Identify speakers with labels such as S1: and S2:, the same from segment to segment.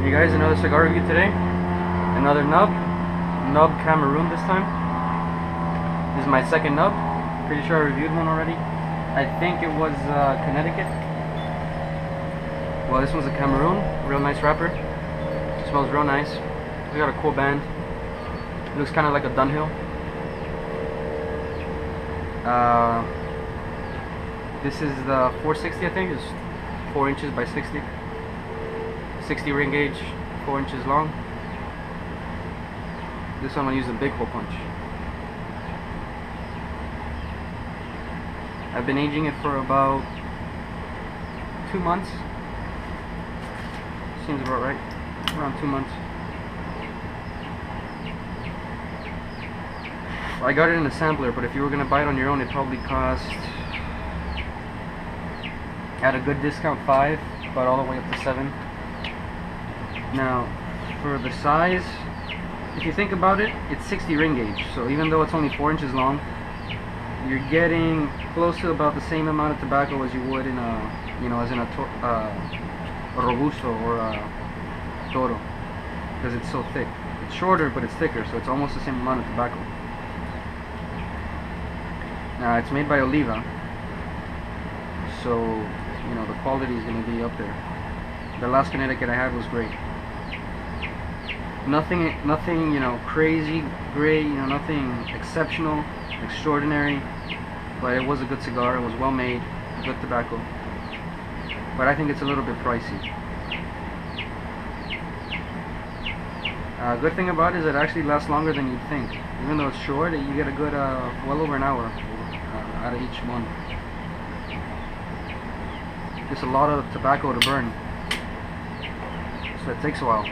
S1: Hey guys, another cigar review today. Another nub Cameroon this time. This is my second nub. Pretty sure I reviewed one already. I think it was Connecticut. Well, this one's a Cameroon. Real nice wrapper. Smells real nice. We got a cool band. It looks kind of like a Dunhill. This is the 460, I think. It's 4 inches by 60. 60 ring gauge, 4 inches long. This one I use a big hole punch. I've been aging it for about 2 months. Seems about right. Around 2 months. I got it in a sampler, but if you were gonna buy it on your own, it probably cost, at a good discount, 5, but all the way up to 7. Now, for the size, if you think about it, it's 60 ring gauge. So even though it's only 4 inches long, you're getting close to about the same amount of tobacco as you would in a, as in a Robusto or a Toro, because it's so thick. It's shorter, but it's thicker, so it's almost the same amount of tobacco. Now, it's made by Oliva, so the quality is going to be up there. The last Connecticut I had was great. Nothing, crazy great, nothing exceptional, extraordinary, but it was a good cigar. It was well made, good tobacco, but I think it's a little bit pricey. Good thing about it is it actually lasts longer than you'd think. Even though it's short, you get a good, well over an hour out of each one. Just a lot of tobacco to burn, so it takes a while.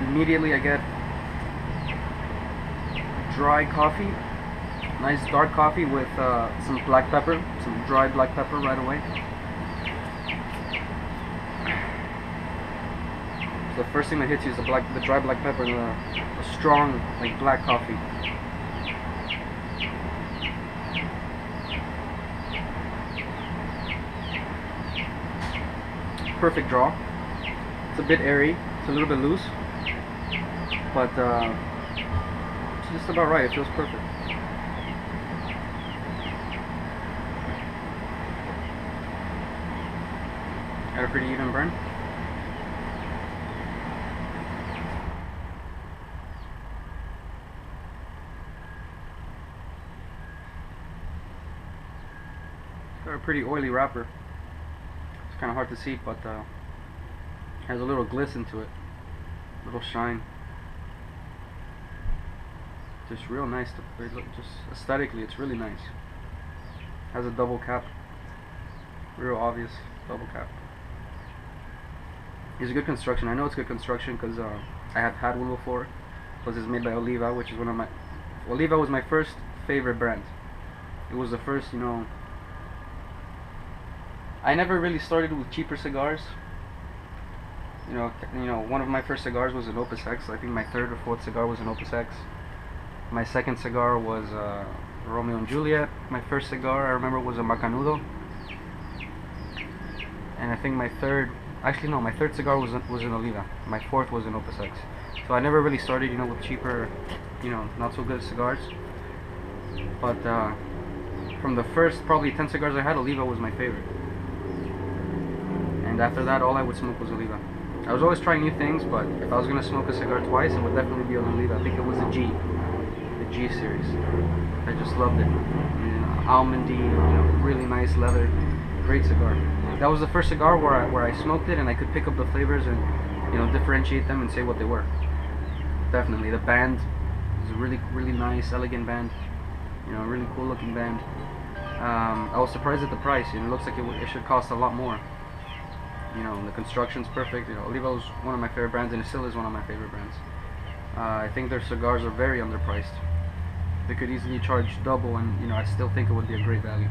S1: Immediately I get dry coffee, nice dark coffee with some black pepper, some dried black pepper right away. So the first thing that hits you is the dry black pepper and a strong, like, black coffee. Perfect draw. It's a bit airy, it's a little bit loose, but it's just about right. It feels perfect. Got a pretty even burn. Got a pretty oily wrapper. It's kind of hard to see, but has a little glisten to it, a little shine. Just real nice just aesthetically, it's really nice. Has a double cap, real obvious double cap. It's a good construction. I know it's good construction because I have had one before. Because it's made by Oliva, which is one of my. Oliva was my first favorite brand. It was the first, I never really started with cheaper cigars. One of my first cigars was an Opus X. I think my third or fourth cigar was an Opus X. My second cigar was Romeo and Juliet. My first cigar I remember was a Macanudo. And I think my third cigar was an Oliva. My fourth was an Opus X. So I never really started, with cheaper, not so good cigars. But from the first probably 10 cigars I had, Oliva was my favorite. And after that, all I would smoke was Oliva. I was always trying new things, but if I was gonna smoke a cigar twice, it would definitely be on Oliva. I think it was the G series. I just loved it. Almondy, really nice leather, great cigar. That was the first cigar where I smoked it and I could pick up the flavors and differentiate them and say what they were. Definitely, the band is a really nice, elegant band. You know, really cool looking band. I was surprised at the price. You know, it looks like it should cost a lot more. You know, the construction's perfect. You know, Oliva's one of my favorite brands, and it still is one of my favorite brands. I think their cigars are very underpriced. They could easily charge double, and you know, I still think it would be a great value.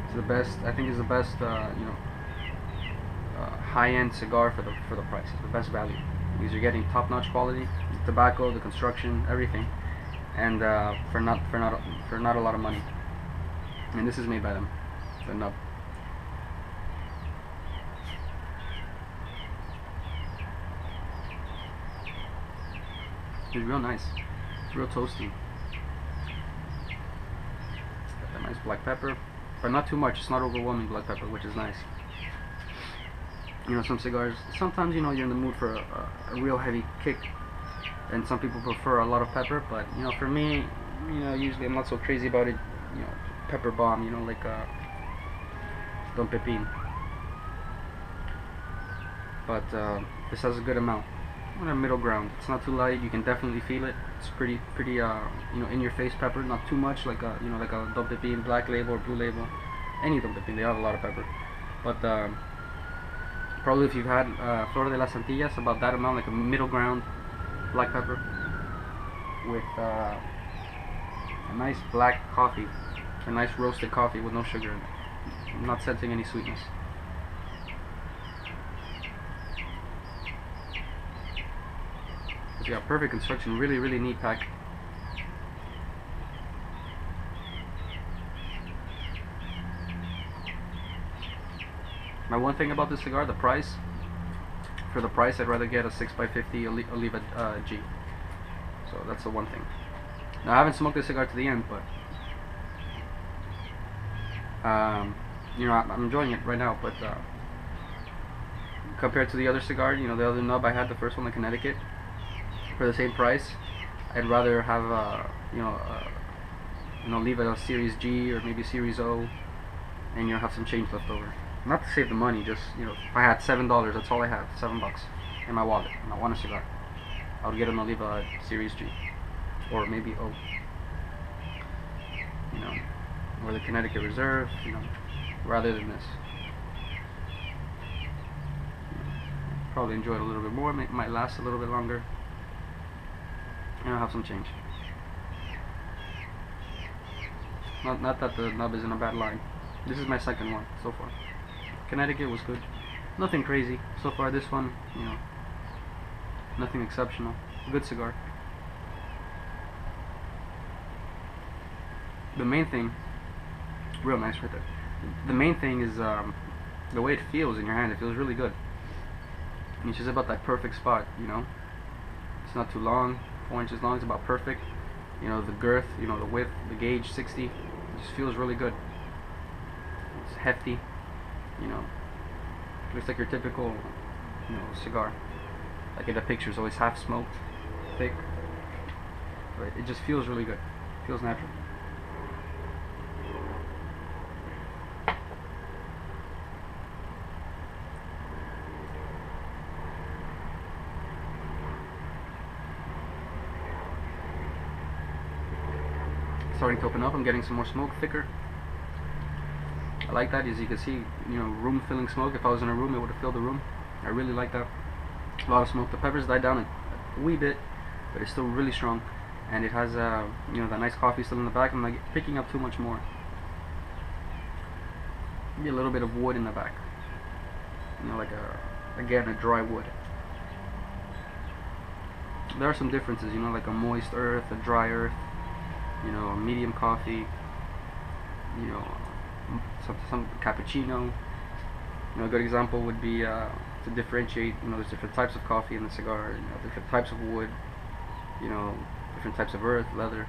S1: It's the best. I think it's the best. You know, high-end cigar for the price. It's the best value because you're getting top-notch quality, the tobacco, the construction, everything, and for not a lot of money. And this is made by them, the nub. It's real nice. It's real toasty. It's got that nice black pepper, but not too much. It's not overwhelming black pepper, which is nice. You know, some cigars, sometimes, you know, you're in the mood for a real heavy kick, and some people prefer a lot of pepper, but, you know, for me, you know, usually I'm not so crazy about it. You know, pepper bomb, you know, like Don Pepin. But this has a good amount. On a middle ground. It's not too light. You can definitely feel it. It's pretty you know, in your face pepper. Not too much, like a, you know, like a Don Pepin black label or blue label. Any Don Pepin, they have a lot of pepper. But probably if you've had Flor de las Antillas, about that amount, like a middle ground black pepper with a nice black coffee, a nice roasted coffee with no sugar in it. I'm not sensing any sweetness. It's got perfect construction, really neat pack. My one thing about this cigar, the price. For the price, I'd rather get a 6x50 Oliva G. So that's the one thing. Now I haven't smoked this cigar to the end, but you know, I'm enjoying it right now. But compared to the other cigar, you know, the other nub I had, the first one in Connecticut, for the same price, I'd rather have you know, leave a Series G or maybe Series O, and you know, have some change left over. Not to save the money, just, you know, if I had $7, that's all I have, $7 in my wallet, and I want a cigar, I would get an Oliva Series G, or maybe O, you know, or the Connecticut Reserve, you know, rather than this. Probably enjoy it a little bit more, might last a little bit longer. And I'll have some change. Not that the nub is in a bad line. This is my second one so far. Connecticut was good. Nothing crazy. So far this one, you know, nothing exceptional. Good cigar. The main thing, real nice right there. The main thing is the way it feels in your hand. It feels really good. And it's just about that perfect spot, you know. It's not too long. 4 inches long, it's about perfect. You know, the girth, you know, the width, the gauge, 60. It just feels really good. It's hefty, you know. Looks like your typical, you know, cigar. Like in the pictures, always half smoked, thick. But it just feels really good. Feels natural. Starting to open up. I'm getting some more smoke, thicker. I like that. As you can see, you know, room filling smoke. If I was in a room, it would have filled the room. I really like that. A lot of smoke. The peppers died down a wee bit, but it's still really strong, and it has you know, that nice coffee still in the back. I'm not picking up too much more. Maybe a little bit of wood in the back. You know, like again, a dry wood. There are some differences, you know, like a moist earth, a dry earth. You know, a medium coffee, you know, some cappuccino. You know, a good example would be to differentiate, you know, there's different types of coffee in the cigar, you know, different types of wood, you know, different types of earth, leather,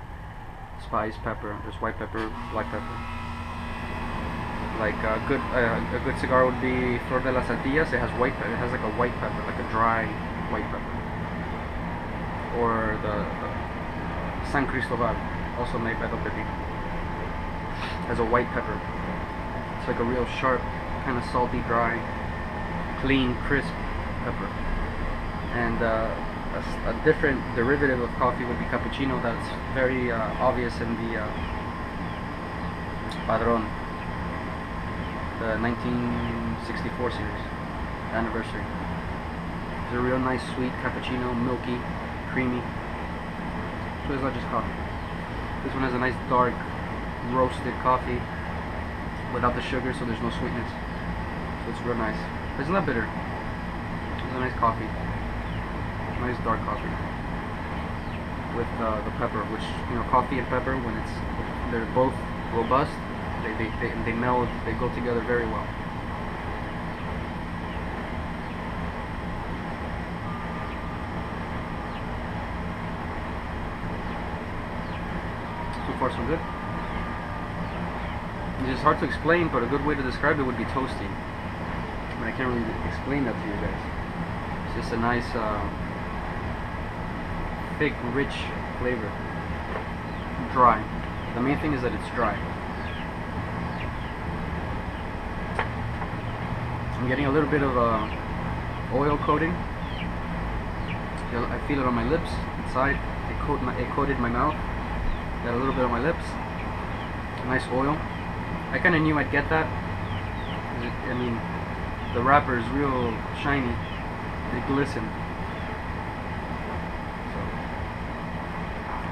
S1: spice, pepper. There's white pepper, black pepper. Like a good cigar would be Flor de las Antillas. It has white pepper. It has like a white pepper, like a dry white pepper. Or the San Cristobal, also made by Don Pepin, has a white pepper. It's like a real sharp, kind of salty, dry, clean, crisp pepper. And a different derivative of coffee would be cappuccino. That's very obvious in the Padron, the 1964 series anniversary. It's a real nice sweet cappuccino, milky, creamy. So it's not just coffee. This one has a nice dark roasted coffee without the sugar, so there's no sweetness. So it's real nice. It's not bitter. It's a nice coffee. Nice dark coffee with the pepper, which, you know, coffee and pepper, when they're both robust, they meld, they go together very well. So far so good. It's just hard to explain, but a good way to describe it would be toasty. But I can't really explain that to you guys. It's just a nice thick, rich flavor. Dry. The main thing is that it's dry. I'm getting a little bit of oil coating. I feel it on my lips, inside. It coated my mouth. Got a little bit on my lips. Nice oil. I kind of knew I'd get that. I mean, the wrapper is real shiny. They glisten.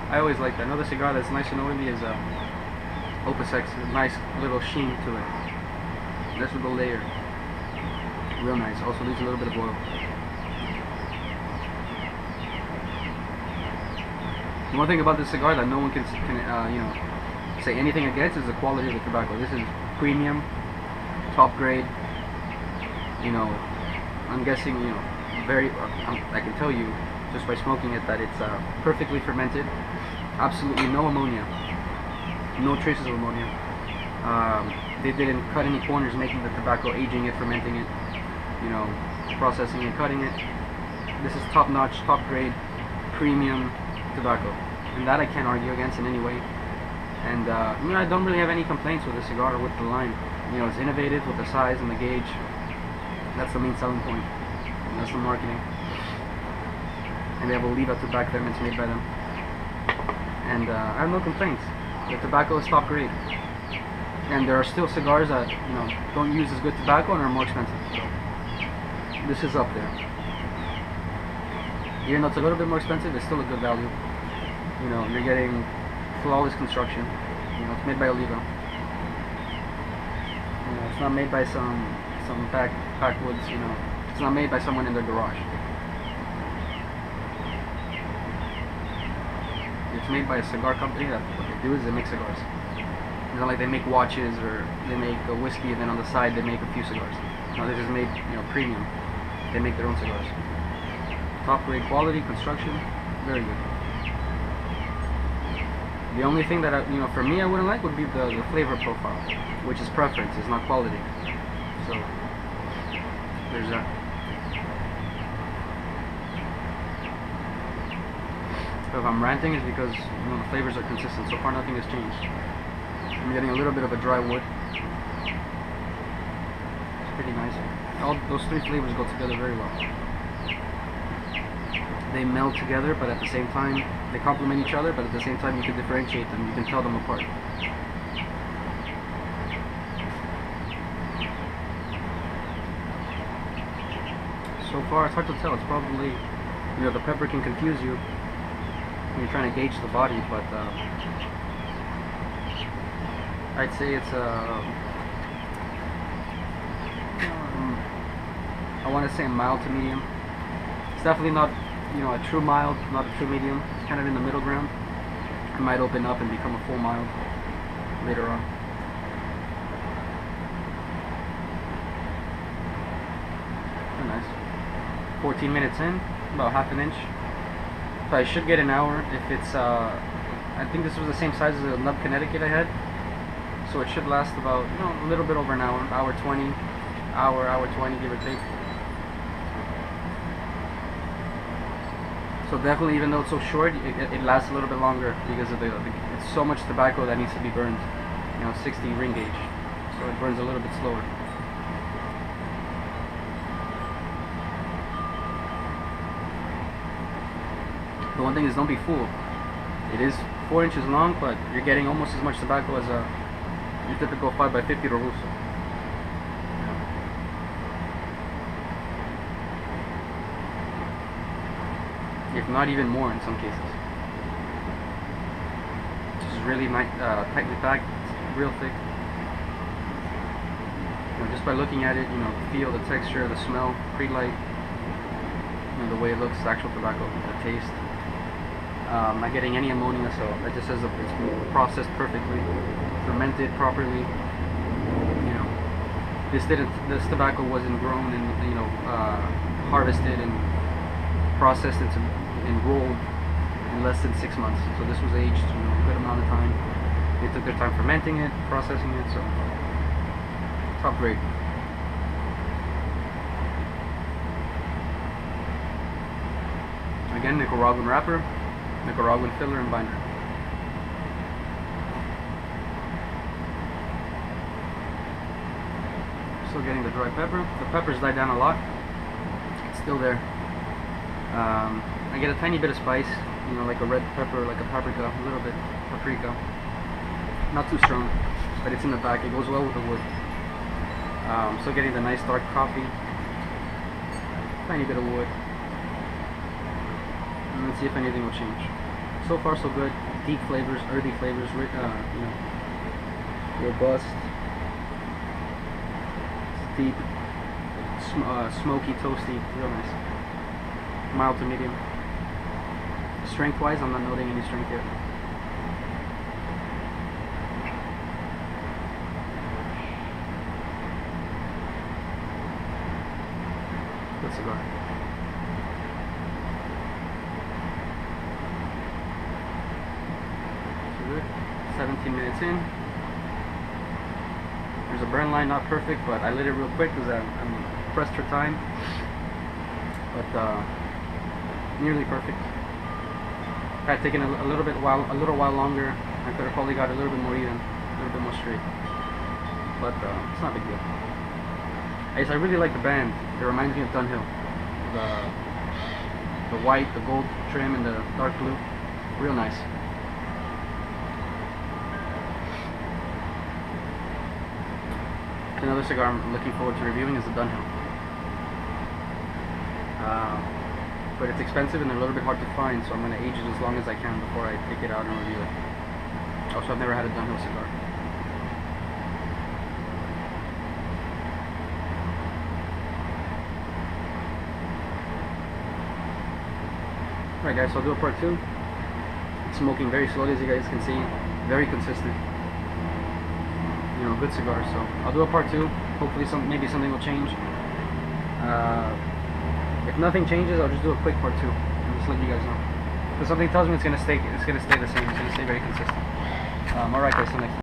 S1: I always like that. Another cigar that's nice and oily is Opus X. A nice little sheen to it. Nice little layer. Real nice. Also leaves a little bit of oil. One thing about this cigar that no one can you know, say anything against is the quality of the tobacco. This is premium, top grade. You know, I'm guessing, you know, I can tell you just by smoking it that it's perfectly fermented. Absolutely no ammonia, no traces of ammonia. They didn't cut any corners making the tobacco, aging it, fermenting it, you know, processing it, cutting it. This is top-notch, top-grade, premium tobacco, and that I can't argue against in any way. And you know, I don't really have any complaints with the cigar or with the line. You know, it's innovative with the size and the gauge. That's the main selling point. And that's the marketing. And they have Oliva to back them. It's made by them. And I have no complaints. The tobacco is top grade. And there are still cigars that, you know, don't use as good tobacco and are more expensive. So this is up there. Even though it's a little bit more expensive, it's still a good value. You know, you're getting flawless construction. You know, it's made by Oliva. You know, it's not made by some backwoods. You know, it's not made by someone in their garage. It's made by a cigar company that what they do is they make cigars. It's not like they make watches or they make a whiskey and then on the side they make a few cigars. No, they just make, you know, premium. They make their own cigars. Top grade quality, construction, very good. The only thing that you know, for me I wouldn't like would be the flavor profile, which is preference, it's not quality. So there's that. So if I'm ranting, it's because, you know, the flavors are consistent. So far nothing has changed. I'm getting a little bit of a dry wood. It's pretty nice. All those three flavors go together very well. They meld together, but at the same time they complement each other, but at the same time you can differentiate them, you can tell them apart. So far it's hard to tell. It's probably, you know, the pepper can confuse you when you're trying to gauge the body, but I'd say it's I want to say mild to medium. It's definitely not, you know, a true mild, not a true medium. It's kind of in the middle ground. It might open up and become a full mild later on. Very nice. 14 minutes in, about half an inch. So I should get an hour if it's, I think this was the same size as the Nub Connecticut I had. So it should last about, you know, a little bit over an hour, hour 20, hour 20, give or take. So definitely, even though it's so short, it lasts a little bit longer because of it's so much tobacco that needs to be burned. You know, 60 ring gauge, so it burns a little bit slower. The one thing is, don't be fooled. It is 4 inches long, but you're getting almost as much tobacco as your typical 5x50 Robusto. If not even more in some cases. This is really nice, tightly packed. It's real thick. Just by looking at it, feel the texture, the smell, pretty light. The way it looks, the actual tobacco, the taste. Not getting any ammonia, so that just says that it's been processed perfectly, fermented properly. This tobacco wasn't grown and harvested and processed and rolled in less than 6 months. So this was aged a good amount of time. They took their time fermenting it, processing it, so top grade. Again, Nicaraguan wrapper, Nicaraguan filler and binder. Still getting the dry pepper. The pepper's died down a lot. It's still there. I get a tiny bit of spice, like a red pepper, like a paprika, a little bit paprika. Not too strong, but it's in the back. It goes well with the wood. Still getting the nice dark coffee. Tiny bit of wood. And let's see if anything will change. So far, so good. Deep flavors, earthy flavors, robust, deep, smoky, toasty, real nice. Mild to medium. Strength-wise, I'm not noting any strength yet. Good cigar. So good. 17 minutes in. There's a burn line, not perfect, but I lit it real quick because I'm pressed for time. But nearly perfect. If I had taken a little while longer, I could have probably got a little bit more even, a little bit more straight. But it's not a big deal. I really like the band. It reminds me of Dunhill. The white, the gold trim, and the dark blue. Real nice. Another cigar I'm looking forward to reviewing is the Dunhill. But it's expensive and they're a little bit hard to find, so I'm going to age it as long as I can before I take it out and review it. Also, I've never had a Dunhill cigar. Alright guys, so I'll do a part 2. It's smoking very slowly, as you guys can see. Very consistent. Good cigar, so I'll do a part 2. Hopefully maybe something will change. If nothing changes, I'll just do a quick part 2 and just let you guys know. Because something tells me it's gonna stay the same. It's gonna stay very consistent. Alright guys, till next time.